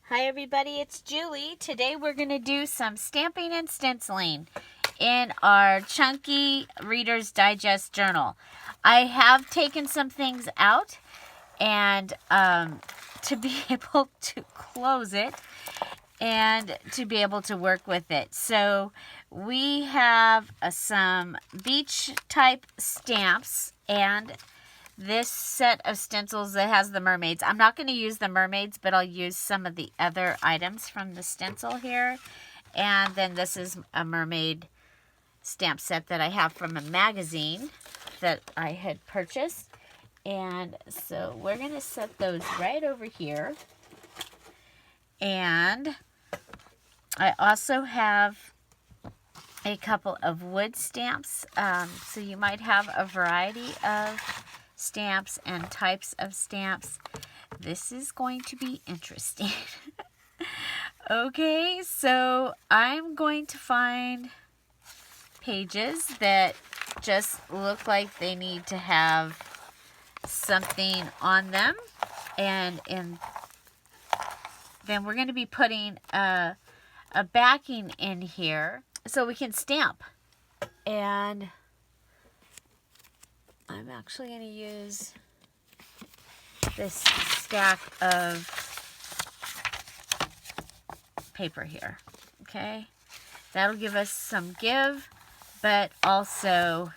Hi everybody, it's Julie. Today we're going to do some stamping and stenciling in our chunky Reader's Digest journal. I have taken some things out and to be able to close it and to be able to work with it. So we have some beach type stamps and this set of stencils that has the mermaids. I'm not going to use the mermaids, but I'll use some of the other items from the stencil here. And then this is a mermaid stamp set that I have from a magazine that I had purchased. And so we're going to set those right over here. And I also have a couple of wood stamps. So you might have a variety of stamps and types of stamps. This is going to be interesting. Okay, so I'm going to find pages that just look like they need to have something on them, and then we're going to be putting a backing in here so we can stamp. And I'm actually going to use this stack of paper here, okay? That'll give us some give, but also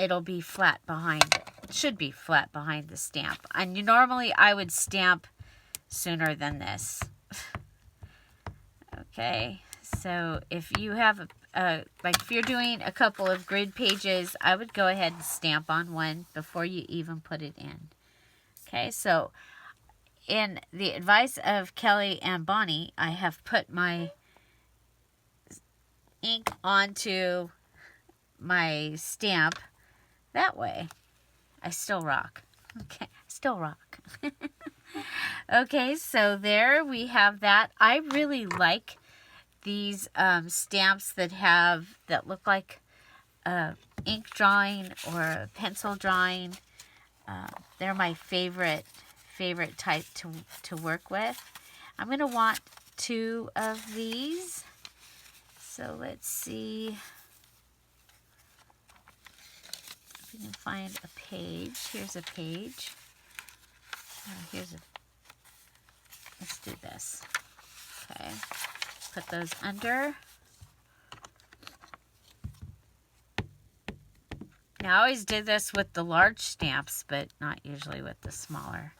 it'll be flat behind it. It should be flat behind the stamp. And normally I would stamp sooner than this. Okay, so if you have like if you're doing a couple of grid pages, I would go ahead and stamp on one before you even put it in. Okay, so in the advice of Kelly and Bonnie, I have put my ink onto my stamp that way. I still rock. Okay, still rock. Okay, so there we have that. I really like these stamps that look like ink drawing or a pencil drawing. They're my favorite type to work with. I'm going to want 2 of these. So let's see if we can find a page. Here's a page. Let's do this. Okay. Put those under. Now, I always did this with the large stamps, but not usually with the smaller.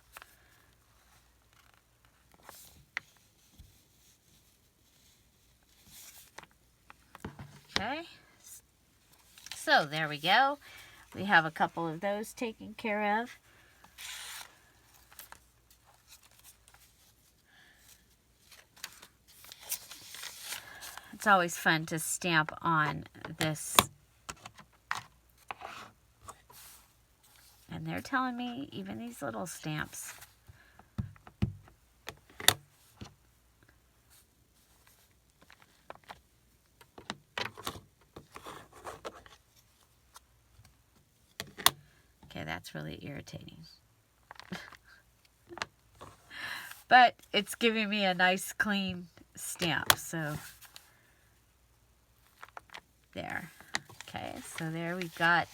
Okay. So, there we go. We have a couple of those taken care of. It's always fun to stamp on this. And they're telling me even these little stamps. Okay, that's really irritating. But it's giving me a nice clean stamp, so there. Okay, so there we've got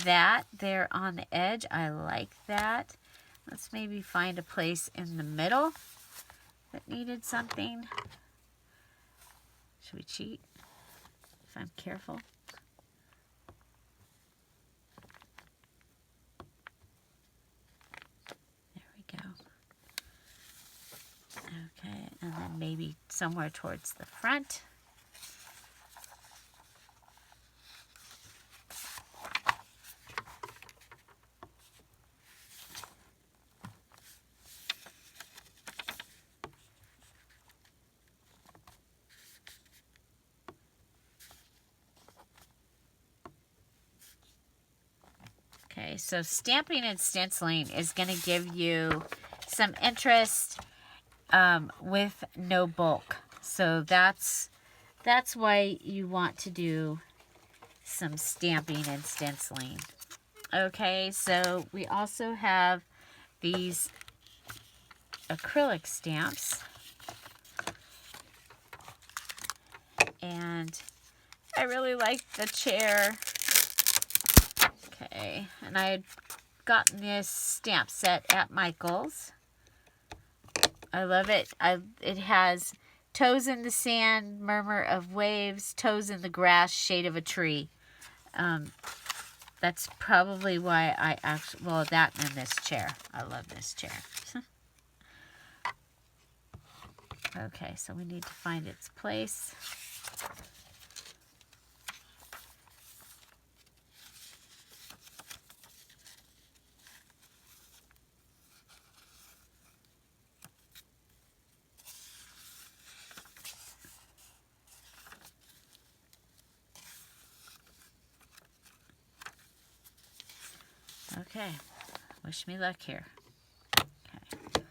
that there on the edge. I like that. Let's maybe find a place in the middle that needed something. Should we cheat if I'm careful? There we go. Okay, and then maybe somewhere towards the front. Okay, so stamping and stenciling is going to give you some interest with no bulk. So that's why you want to do some stamping and stenciling. Okay, so we also have these acrylic stamps. And I really like the chair. Okay, and I had gotten this stamp set at Michael's. I love it. It has toes in the sand, murmur of waves, toes in the grass, shade of a tree. That's probably why I actually, well, that and this chair. I love this chair. Okay, so we need to find its place. Okay, wish me luck here. Okay.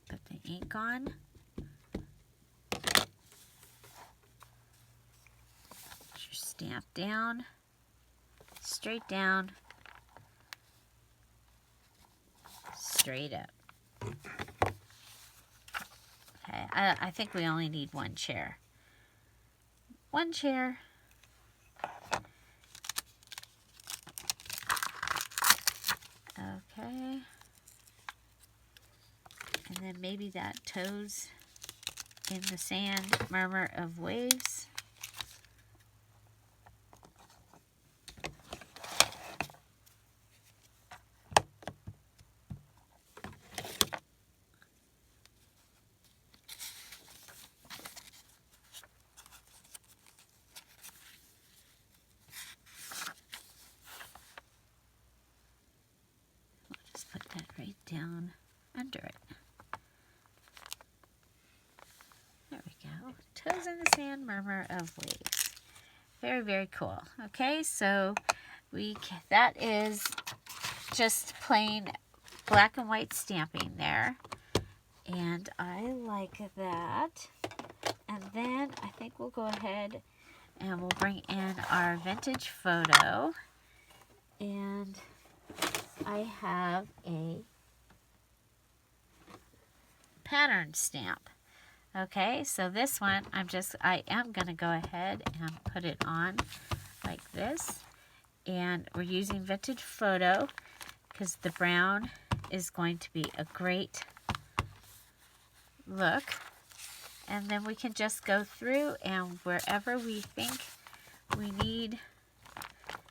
Put the ink on. Put your stamp down, straight down, straight up. Okay, I think we only need one chair. One chair. Okay. And then maybe that toes in the sand, murmur of waves. Put that right down under it. There we go. Toes in the sand, murmur of waves. Very, very cool. Okay, so that is just plain black and white stamping there. And I like that. And then I think we'll go ahead and we'll bring in our vintage photo. And I have a pattern stamp. Okay, so this one I am going to go ahead and put it on like this. And we're using vintage photo because the brown is going to be a great look. And then we can just go through, and wherever we think we need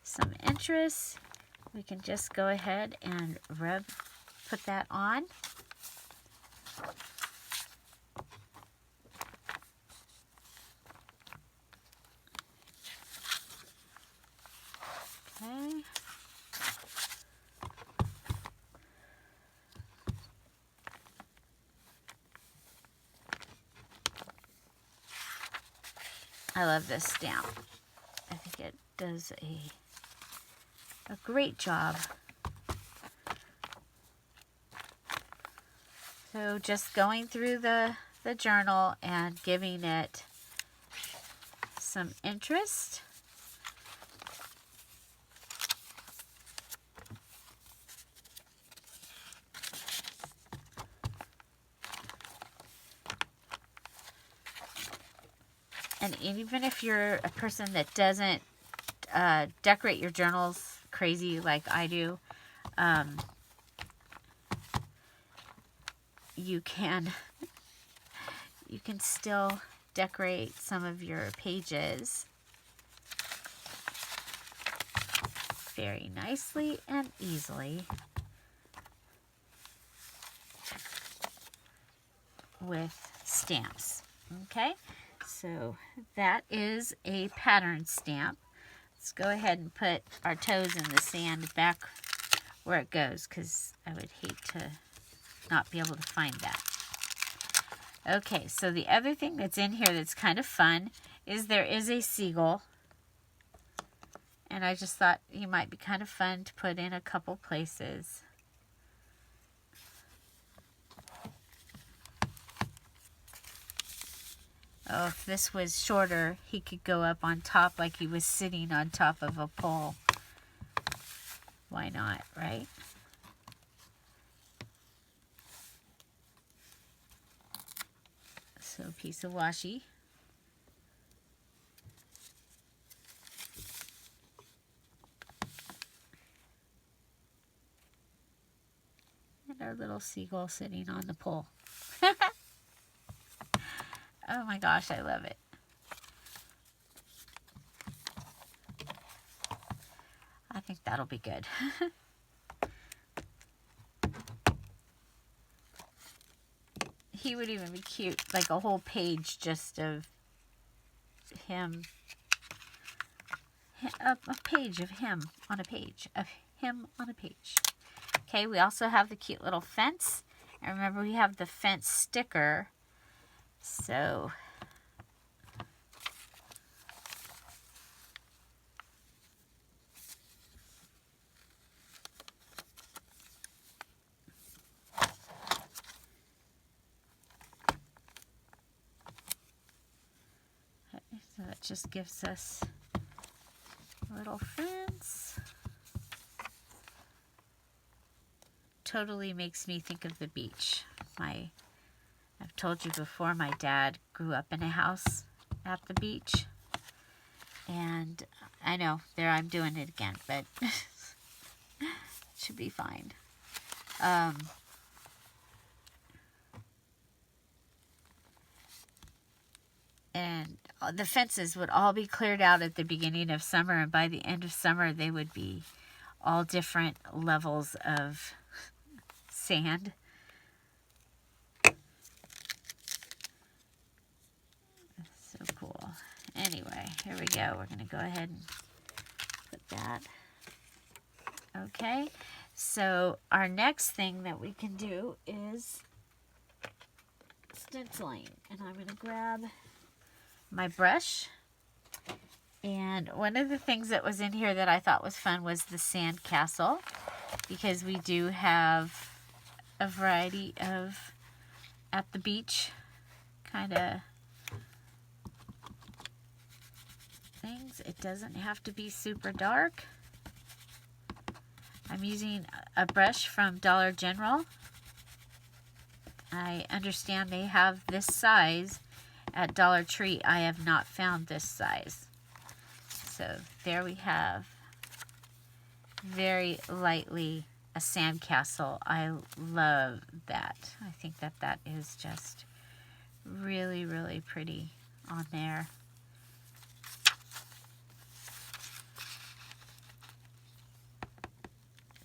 some interest, we can just go ahead and put that on. Okay. I love this stamp. I think it does a great job. So just going through the journal and giving it some interest. And even if you're a person that doesn't decorate your journals crazy like I do, you can still decorate some of your pages very nicely and easily with stamps. Okay, so that is a pattern stamp. Let's go ahead and put our toes in the sand back where it goes, because I would hate to not be able to find that. Okay, so the other thing that's in here that's kind of fun is there is a seagull. And I just thought he might be kind of fun to put in a couple places. Oh, if this was shorter, he could go up on top like he was sitting on top of a pole. Why not, right? So a piece of washi. And our little seagull sitting on the pole. Oh my gosh, I love it. I think that'll be good. He would even be cute, like a whole page just of him. A page of him on a page. Of him on a page. Okay, we also have the cute little fence. And remember, we have the fence sticker. So it just gives us a little fence. Totally makes me think of the beach. I've told you before, my dad grew up in a house at the beach. And I know, there I'm doing it again, but it should be fine. And the fences would all be cleared out at the beginning of summer, and by the end of summer they would be all different levels of sand. So cool. Anyway, here we go. We're going to go ahead and put that. Okay, so our next thing that we can do is stenciling. And I'm going to grab my brush. And one of the things that was in here that I thought was fun was the sand castle, because we do have a variety of at the beach kind of things. It doesn't have to be super dark. I'm using a brush from Dollar General. I understand they have this size at Dollar Tree. I have not found this size. So there we have very lightly a sandcastle. I love that. I think that that is just really, really pretty on there.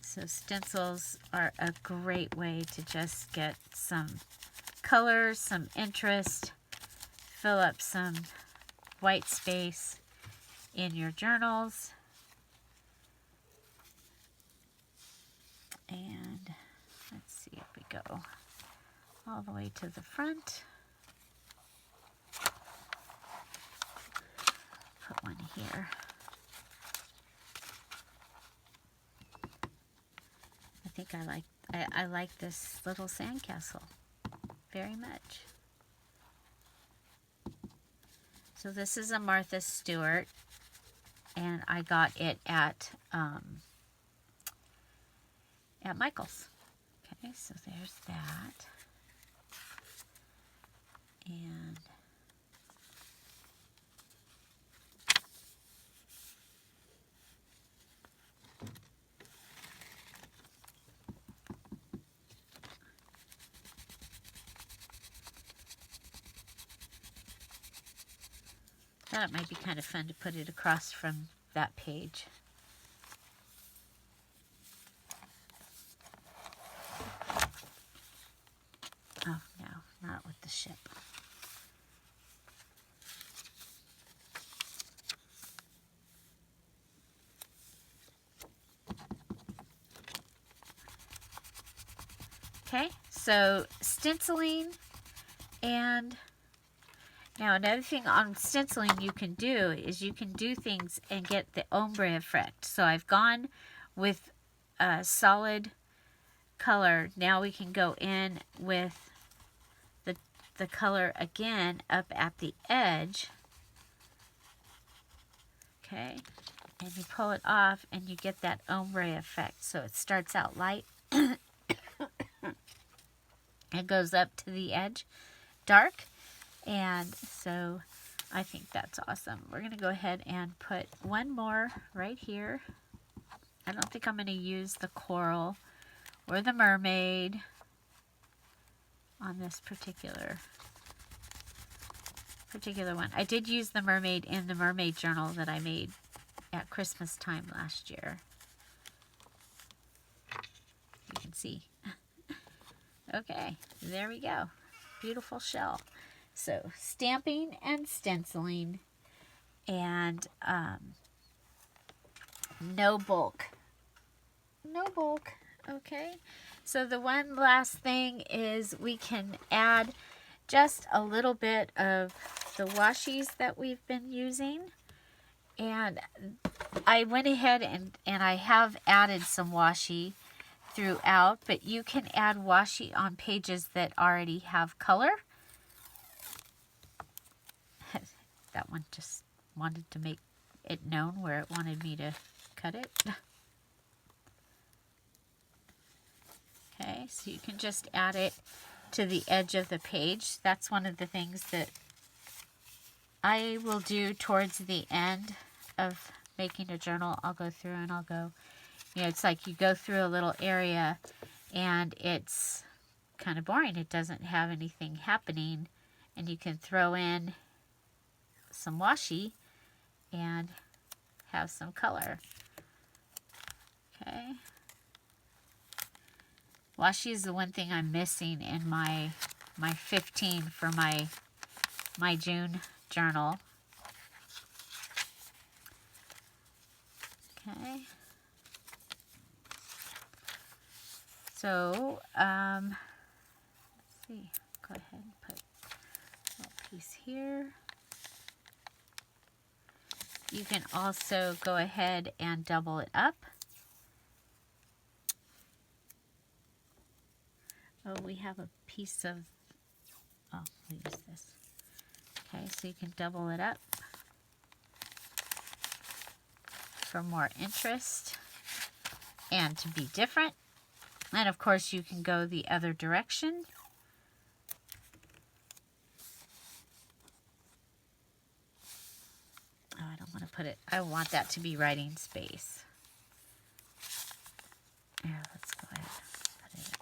So stencils are a great way to just get some color, some interest, fill up some white space in your journals. And let's see if we go all the way to the front. Put one here. I think I like this little sandcastle very much. So this is a Martha Stewart, and I got it at Michael's. Okay, so there's that. And thought it might be kind of fun to put it across from that page. Oh, no, not with the ship. Okay, so stenciling, and now another thing on stenciling you can do is you can do things and get the ombre effect. So I've gone with a solid color. Now we can go in with the color again up at the edge. Okay, and you pull it off and you get that ombre effect. So it starts out light. It goes up to the edge dark, and so I think that's awesome. We're going to go ahead and put one more right here. I don't think I'm going to use the coral or the mermaid on this particular one. I did use the mermaid in the mermaid journal that I made at Christmas time last year. You can see. Okay, there we go. Beautiful shell. So stamping and stenciling, and no bulk. No bulk. Okay. So the one last thing is we can add just a little bit of the washies that we've been using. And I went ahead and I have added some washi throughout, but you can add washi on pages that already have color. That one just wanted to make it known where it wanted me to cut it. Okay, so you can just add it to the edge of the page. That's one of the things that I will do towards the end of making a journal. I'll go through and I'll go, you know, it's like you go through a little area and it's kind of boring. It doesn't have anything happening, and you can throw in some washi and have some color. Okay. Washi is the one thing I'm missing in my 15 for my June journal. Okay. So, let's see. Go ahead and put a little piece here. You can also go ahead and double it up. Oh, we have a piece of, oh, we'll use this. Okay, so you can double it up for more interest and to be different. And of course you can go the other direction. Oh, I don't want to put it, I want that to be writing space. Yeah, let's go ahead and put it up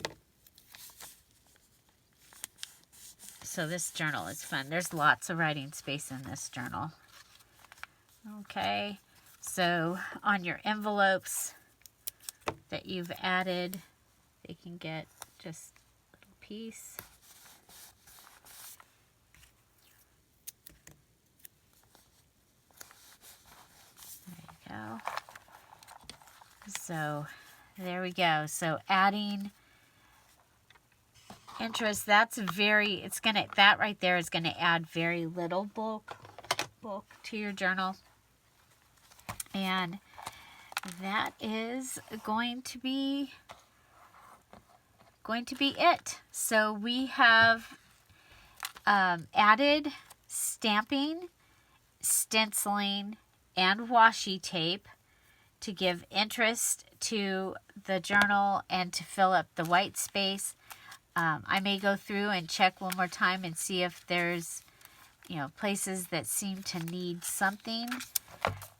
here. So this journal is fun. There's lots of writing space in this journal. Okay, so on your envelopes that you've added, they can get just a little piece. There you go. So there we go. So adding interest, that's very, it's gonna, that right there is gonna add very little bulk to your journal. And that is going to be it. So we have added stamping, stenciling, and washi tape to give interest to the journal and to fill up the white space. I may go through and check one more time and see if there's, you know, places that seem to need something.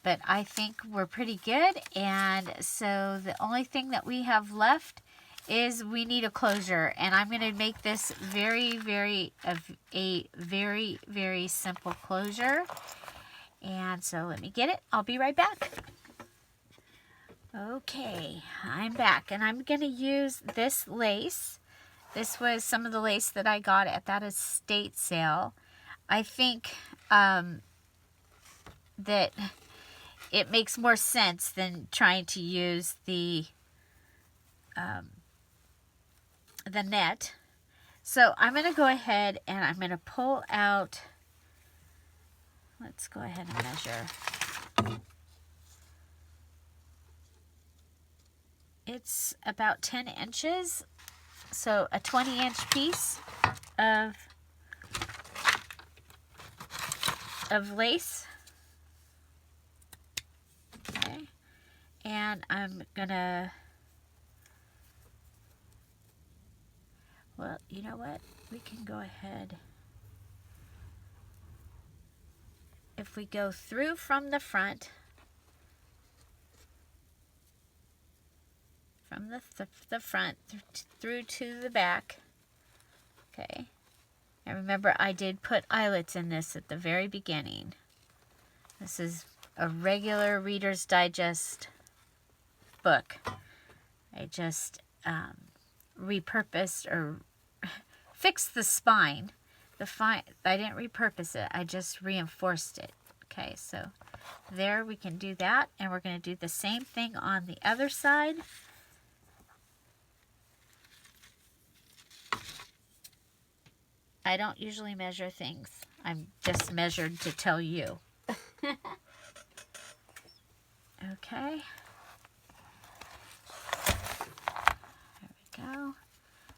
But I think we're pretty good. And so the only thing that we have left is we need a closure. And I'm going to make this a very, very simple closure. And so let me get it. I'll be right back. Okay, I'm back. And I'm going to use this lace. This was some of the lace that I got at that estate sale. I think that it makes more sense than trying to use the net. So I'm going to go ahead and I'm going to pull out, let's go ahead and measure. It's about 10 inches. So a 20-inch piece of of lace. Okay. And I'm gonna, well, you know what? We can go ahead. If we go through from the front, from the front through to the back. Okay. And remember, I did put eyelets in this at the very beginning. This is a regular Reader's Digest book. I just repurposed or fixed the spine. I didn't repurpose it. I just reinforced it. Okay, so there we can do that. And we're going to do the same thing on the other side. I don't usually measure things. I'm just measured to tell you. Okay. There we go.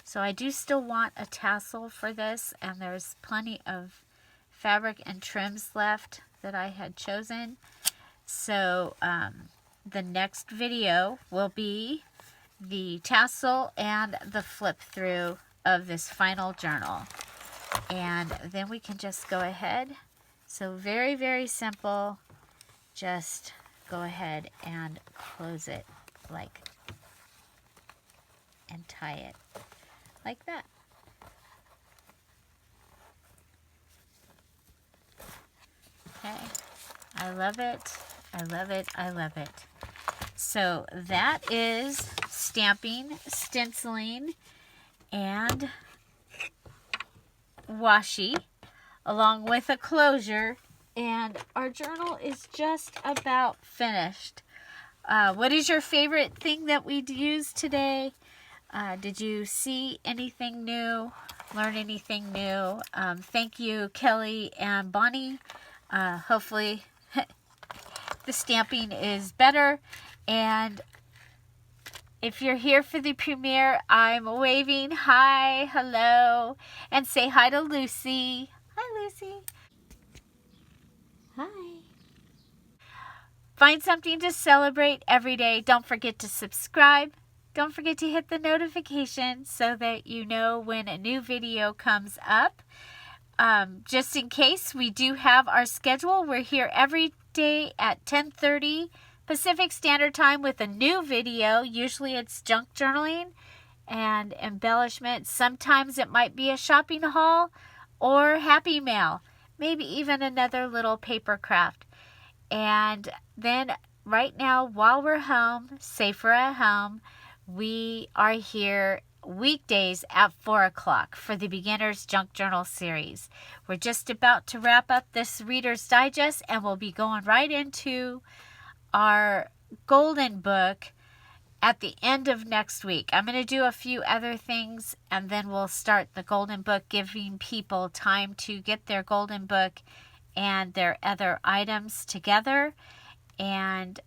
So I do still want a tassel for this, and there's plenty of fabric and trims left that I had chosen. So the next video will be the tassel and the flip through of this final journal. And then we can just go ahead. So very, very simple. Just go ahead and close it and tie it like that. Okay. I love it. I love it. I love it. So that is stamping, stenciling, and washi, along with a closure, and our journal is just about finished. What is your favorite thing that we used today? Did you see anything new? Learn anything new? Thank you, Kelly and Bonnie. Hopefully the stamping is better, and if you're here for the premiere, I'm waving hi, hello, and say hi to Lucy. Hi, Lucy. Hi. Find something to celebrate every day. Don't forget to subscribe. Don't forget to hit the notification so that you know when a new video comes up. Just in case, we do have our schedule. We're here every day at 10:30 Pacific Standard Time with a new video. Usually it's junk journaling and embellishment. Sometimes it might be a shopping haul or happy mail. Maybe even another little paper craft. And then right now, while we're home, safer at home, we are here weekdays at 4 o'clock for the Beginner's Junk Journal series. We're just about to wrap up this Reader's Digest, and we'll be going right into our golden book at the end of next week. I'm going to do a few other things, and then we'll start the golden book, giving people time to get their golden book and their other items together. And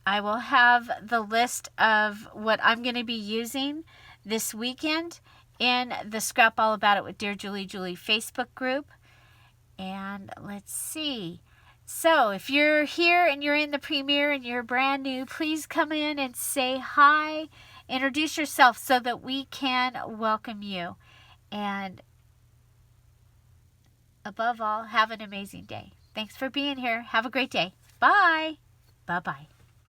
I will have the list of what I'm going to be using this weekend in the Scrap All About It with Dear Julie Facebook group. And let's see. So if you're here and you're in the premiere and you're brand new, please come in and say hi. Introduce yourself so that we can welcome you. And above all, have an amazing day. Thanks for being here. Have a great day. Bye. Bye-bye.